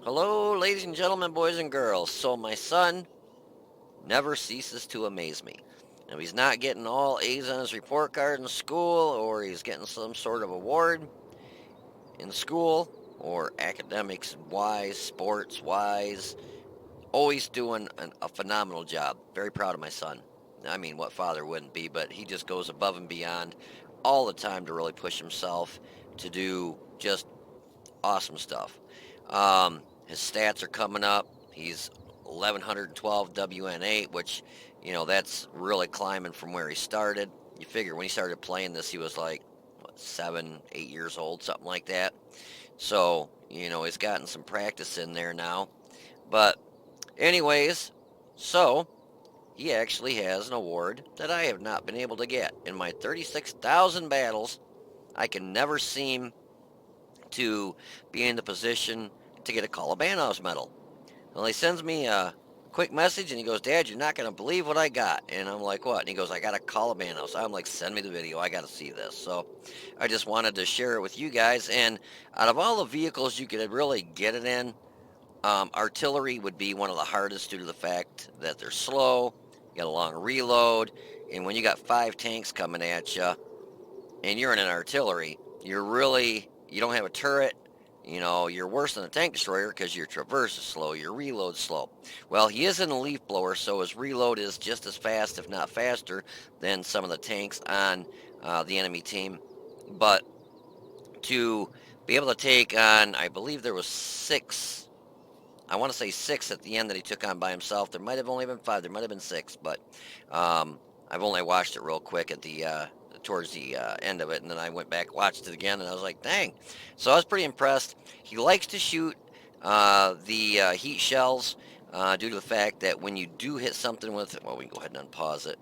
Hello, ladies and gentlemen, boys and girls. So my son never ceases to amaze me. If he's not getting all A's on his report card in school, or he's getting some sort of award in school, or academics wise, sports wise, always doing a phenomenal job. Very proud of my son. I mean, what father wouldn't be, but he just goes above and beyond all the time to really push himself to do just awesome stuff. His stats are coming up. He's 1112 WN8, which, that's really climbing from where he started. You figure when he started playing this, he was like, what, 7, 8 years old, something like that. So, he's gotten some practice in there now. But, anyways, so he actually has an award that I have not been able to get. In my 36,000 battles, I can never seem to be in the position to get a KOLOBANOV'S medal. Well, he sends me a quick message and he goes, Dad, you're not going to believe what I got. And I'm like, what? And he goes, I got a KOLOBANOV'S. I'm like, send me the video. I got to see this. So I just wanted to share it with you guys. And out of all the vehicles you could really get it in, artillery would be one of the hardest due to the fact that they're slow, you got a long reload, and when you got 5 tanks coming at you and you're in an artillery, you don't have a turret. You're worse than a tank destroyer because your traverse is slow, your reload's slow. Well, he is in a leaf blower, so his reload is just as fast, if not faster, than some of the tanks on the enemy team. But to be able to take on, I believe there was 6. I want to say 6 at the end that he took on by himself. There might have only been 5. There might have been 6, but I've only watched it real quick at the towards the end of it, and then I went back, watched it again, and I was like, dang. So I was pretty impressed. He likes to shoot the heat shells due to the fact that when you do hit something with, well, we can go ahead and unpause it.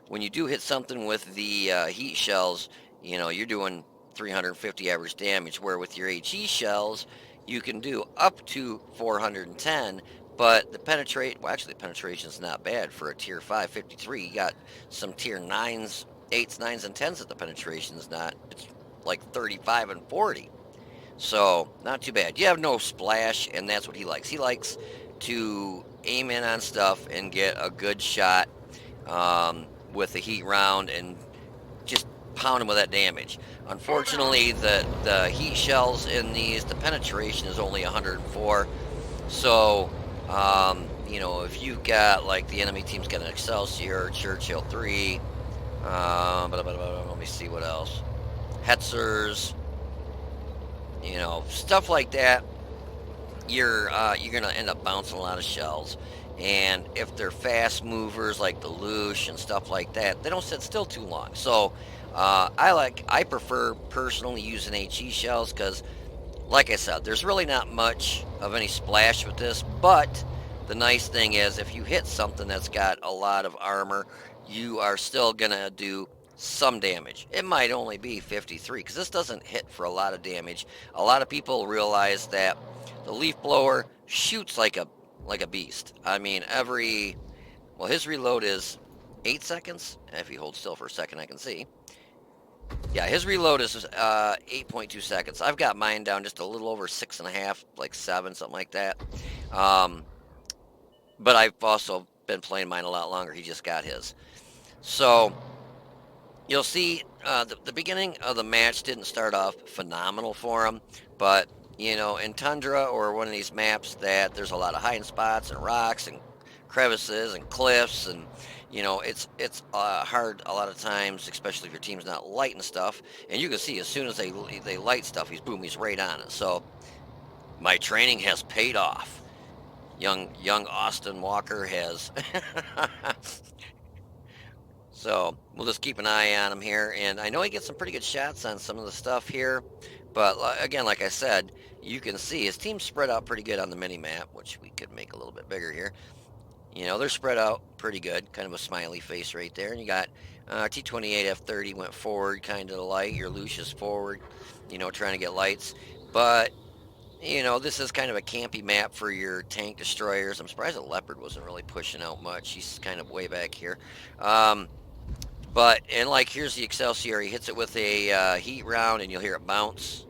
When you do hit something with the heat shells, you're doing 350 average damage, where with your HE shells, you can do up to 410, but the penetration's not bad for a tier 5 53. You got some tier 9s, 8s, 9s, and 10s that the penetration's not. It's like 35 and 40. So, not too bad. You have no splash, and that's what he likes. He likes to aim in on stuff and get a good shot with the heat round and just pound him with that damage. Unfortunately, the heat shells in these, the penetration is only 104. So, if you've got, like, the enemy team's got an Excelsior, Churchill 3, let me see what else. Hetzers, stuff like that, you're going to end up bouncing a lot of shells. And if they're fast movers like the Loosh and stuff like that, they don't sit still too long. So I prefer personally using HE shells because, like I said, there's really not much of any splash with this. But the nice thing is, if you hit something that's got a lot of armor, you are still gonna do some damage. It might only be 53 because this doesn't hit for a lot of damage. A lot of people realize that the leaf blower shoots like a beast. I mean, his reload is 8 seconds. If he holds still for a second, I can see. Yeah, his reload is 8.2 seconds. I've got mine down just a little over 6.5, like 7, something like that. But I've also been playing mine a lot longer. He just got his. So you'll see the beginning of the match didn't start off phenomenal for him, but in Tundra or one of these maps that there's a lot of hiding spots and rocks and crevices and cliffs, and it's hard a lot of times, especially if your team's not lighting stuff. And you can see as soon as they light stuff, he's right on it. So my training has paid off. Young Austin Walker has. So we'll just keep an eye on him here, and I know he gets some pretty good shots on some of the stuff here. But again, like I said, you can see his team's spread out pretty good on the mini map, which we could make a little bit bigger here. They're spread out pretty good, kind of a smiley face right there. And you got T-28 F-30 went forward, kind of to light. Your Lucius forward, trying to get lights. But this is kind of a campy map for your tank destroyers. I'm surprised the Leopard wasn't really pushing out much. He's kind of way back here. Here's the Excelsior. He hits it with a heat round, and you'll hear it bounce.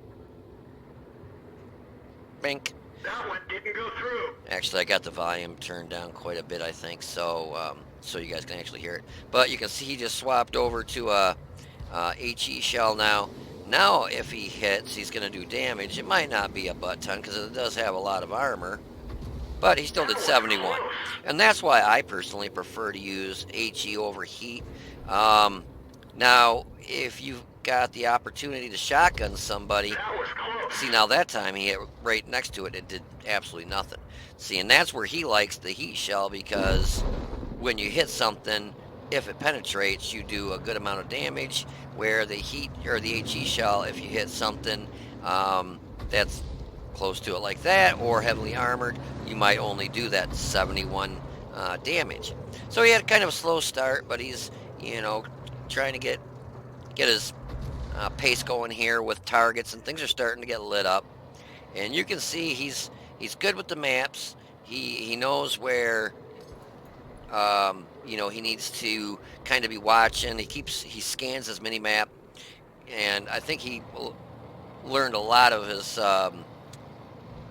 bink. That one didn't go through. Actually, I got the volume turned down quite a bit, I think, so so you guys can actually hear it. But you can see he just swapped over to a HE shell now. Now, if he hits, he's going to do damage. It might not be a butt ton because it does have a lot of armor, but he still did 71. And that's why I personally prefer to use HE over heat. Now, if you've got the opportunity to shotgun somebody, see, now that time he hit right next to it, it did absolutely nothing. See, and that's where he likes the heat shell, because when you hit something, if it penetrates, you do a good amount of damage, where the heat, or the HE shell, if you hit something that's close to it like that, or heavily armored, you might only do that 71 damage. So he had kind of a slow start, but he's, you know, trying to get his pace going here with targets, and things are starting to get lit up. And you can see he's good with the maps. He knows where you know, he needs to kind of be watching. He scans his mini map, and I think he learned a lot of his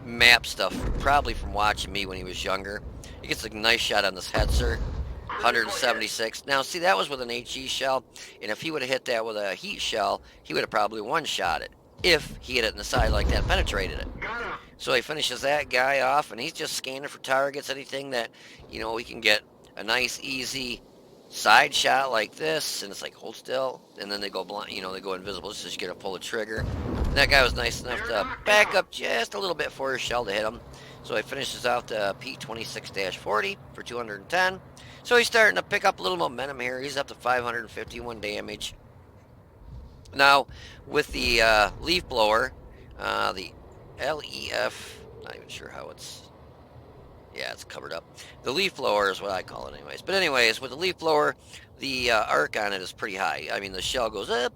map stuff probably from watching me when he was younger. He gets a nice shot on this Hetzer, 176. Now, see, that was with an HE shell, and if he would have hit that with a heat shell, he would have probably one-shot it. If he hit it in the side like that, penetrated it. So he finishes that guy off, and he's just scanning for targets, anything that, you know, he can get a nice, easy side shot like this, and it's like, hold still, and then they go blind, you know, they go invisible, so you get to pull the trigger. And that guy was nice enough to back up just a little bit for his shell to hit him. So he finishes out the P26-40 for 210. So he's starting to pick up a little momentum here. He's up to 551 damage. Now, with the leaf blower, the LEF, not even sure how it's, yeah, it's covered up. The leaf blower is what I call it anyways. But anyways, with the leaf blower, the arc on it is pretty high. I mean, the shell goes up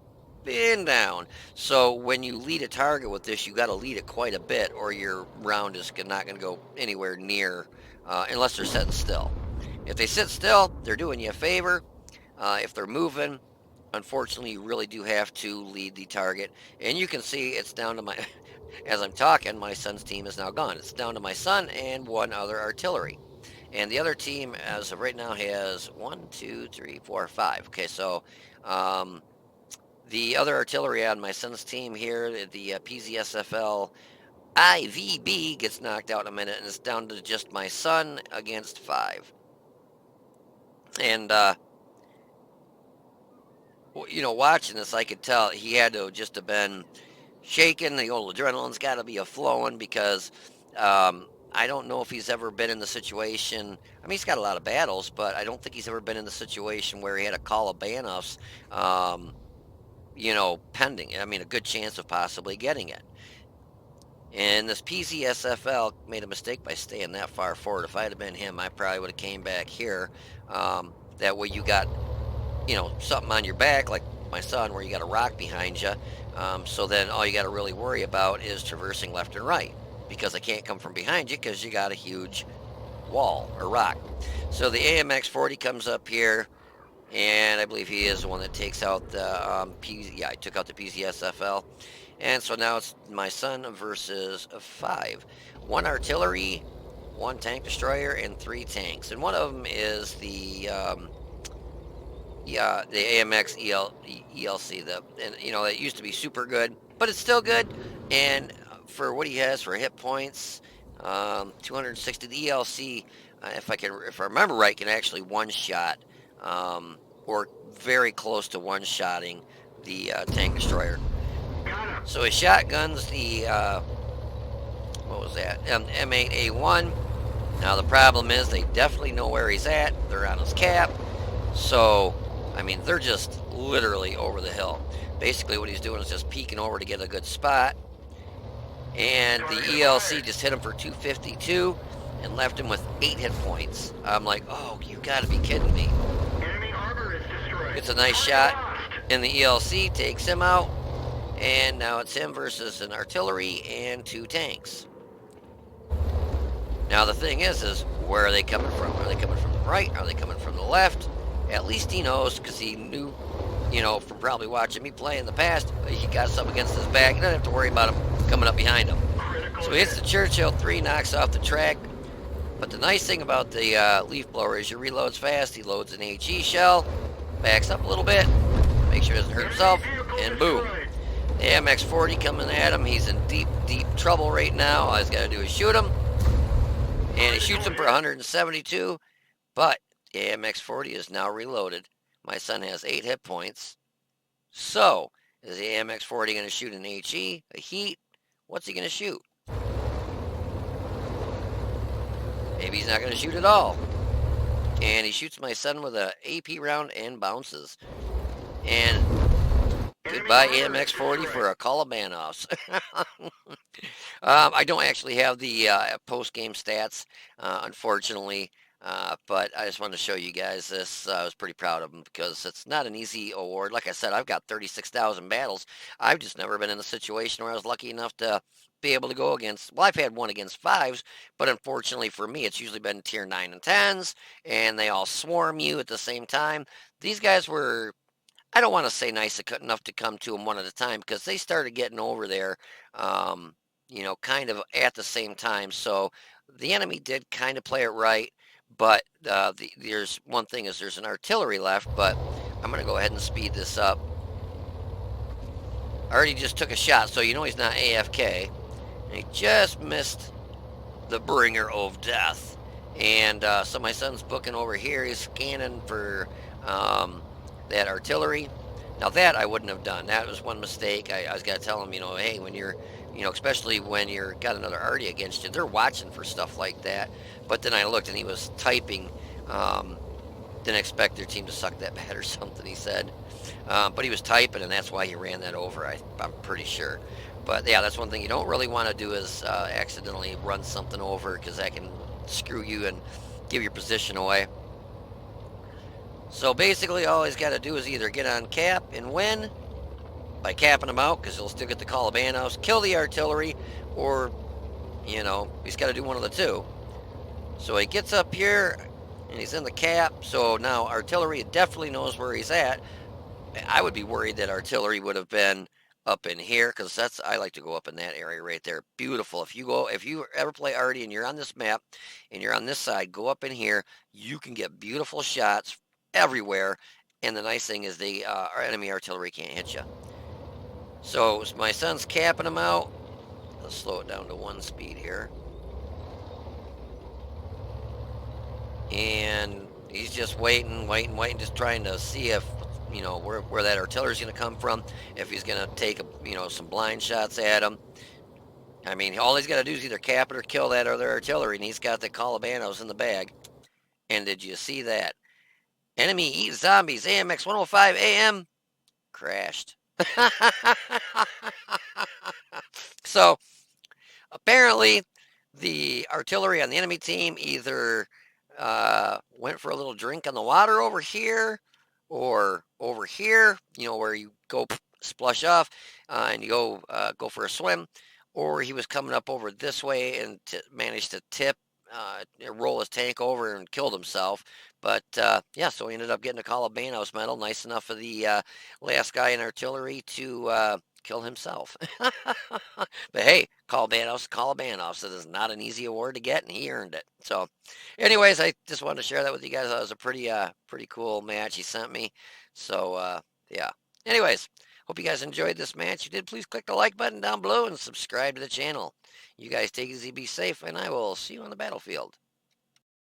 and down. So when you lead a target with this, you got to lead it quite a bit, or your round is not going to go anywhere near, unless they're sitting still. If they sit still, they're doing you a favor. If they're moving, unfortunately, you really do have to lead the target. And you can see it's down to my, as I'm talking, my son's team is now gone. It's down to my son and one other artillery. And the other team, as of right now, has 1, 2, 3, 4, 5. Okay, so the other artillery on my son's team here, the PZSFL IVB, gets knocked out in a minute, and it's down to just my son against 5. And, you know, watching this, I could tell he had to just have been shaking. The old adrenaline's got to be a-flowing, because I don't know if he's ever been in the situation. I mean, he's got a lot of battles, but I don't think he's ever been in the situation where he had a KOLOBANOV'S, you know, pending. I mean, a good chance of possibly getting it. And this PZSFL made a mistake by staying that far forward. If I had been him, I probably would have came back here. That way you got, you know, something on your back, like my son, where you got a rock behind you. So then all you got to really worry about is traversing left and right, because they can't come from behind you because you got a huge wall or rock. So the AMX-40 comes up here, and I believe he is the one that takes out the yeah, I took out the PZSFL. And so now it's my son versus 5. 1 artillery, 1 tank destroyer, and 3 tanks. And one of them is the AMX ELC. And you know, that used to be super good, but it's still good. And for what he has for hit points, 260. The ELC, if I remember right, can actually one-shot, or very close to one-shotting the tank destroyer. So he shotguns the what was that? M8A1. Now the problem is they definitely know where he's at. They're on his cap. So I mean, they're just literally over the hill. Basically, what he's doing is just peeking over to get a good spot. And the ELC just hit him for 252 and left him with 8 hit points. I'm like, oh, you gotta be kidding me. It's a nice shot, and the ELC takes him out. And now it's him versus an artillery and 2 tanks. Now the thing is where are they coming from? Are they coming from the right? Are they coming from the left? At least he knows, because he knew, you know, from probably watching me play in the past, he got something against his back. You don't have to worry about him coming up behind him. So he hits the Churchill 3, knocks off the track. But the nice thing about the leaf blower is he reloads fast. He loads an HE shell, backs up a little bit, make sure he doesn't hurt himself, and boom. The AMX-40 coming at him. He's in deep, deep trouble right now. All he's got to do is shoot him. And he shoots him for 172, but the AMX-40 is now reloaded. My son has 8 hit points. So, is the AMX-40 going to shoot an HE, a heat? What's he going to shoot? Maybe he's not going to shoot at all. And he shoots my son with a AP round and bounces. And goodbye AMX-40 for a KOLOBANOV'S. I don't actually have the post-game stats, unfortunately. But I just wanted to show you guys this. I was pretty proud of him because it's not an easy award. Like I said, I've got 36,000 battles. I've just never been in a situation where I was lucky enough to be able to go against, well, I've had one against 5s, but unfortunately for me, it's usually been tier 9 and 10s, and they all swarm you at the same time. These guys were, I don't want to say nice enough to come to them one at a time because they started getting over there, kind of at the same time. So the enemy did kind of play it right. But there's one thing is there's an artillery left, but I'm going to go ahead and speed this up. I already just took a shot, so you know he's not AFK. And he just missed the bringer of death. And so my son's booking over here. He's scanning for that artillery. Now that I wouldn't have done. That was one mistake. I was got to tell him, hey, when you're, especially when you're got another arty against you, they're watching for stuff like that. But then I looked and he was typing. Didn't expect their team to suck that bad or something, he said. But he was typing, and that's why he ran that over, I'm pretty sure. But yeah, that's one thing you don't really want to do is accidentally run something over because that can screw you and give your position away. So basically all he's got to do is either get on cap and win by capping him out because he'll still get the KOLOBANOV'S, kill the artillery, or, he's got to do one of the two. So he gets up here and he's in the cap. So now artillery definitely knows where he's at. I would be worried that artillery would have been up in here because I like to go up in that area right there. Beautiful. If you ever play arty and you're on this map and you're on this side, go up in here. You can get beautiful shots everywhere. And the nice thing is our enemy artillery can't hit you. So my son's capping him out. Let's slow it down to 1 speed here. And he's just waiting, just trying to see if, where that artillery is going to come from, if he's going to take, some blind shots at him. I mean, all he's got to do is either cap it or kill that other artillery, and he's got the KOLOBANOV'S in the bag. And did you see that? Enemy eat zombies, AMX 105 AM, crashed. So, apparently, the artillery on the enemy team either went for a little drink on the water over here or over here, where you go splush off and you go for a swim, or he was coming up over this way and managed to tip, roll his tank over and killed himself. But yeah, so he ended up getting a KOLOBANOV'S medal. Nice enough for the last guy in artillery to kill himself. But hey, KOLOBANOV'S. It is not an easy award to get, and he earned it. So, anyways, I just wanted to share that with you guys. That was a pretty cool match he sent me. So, yeah. Anyways, hope you guys enjoyed this match. If you did, please click the like button down below and subscribe to the channel. You guys take it easy, be safe, and I will see you on the battlefield.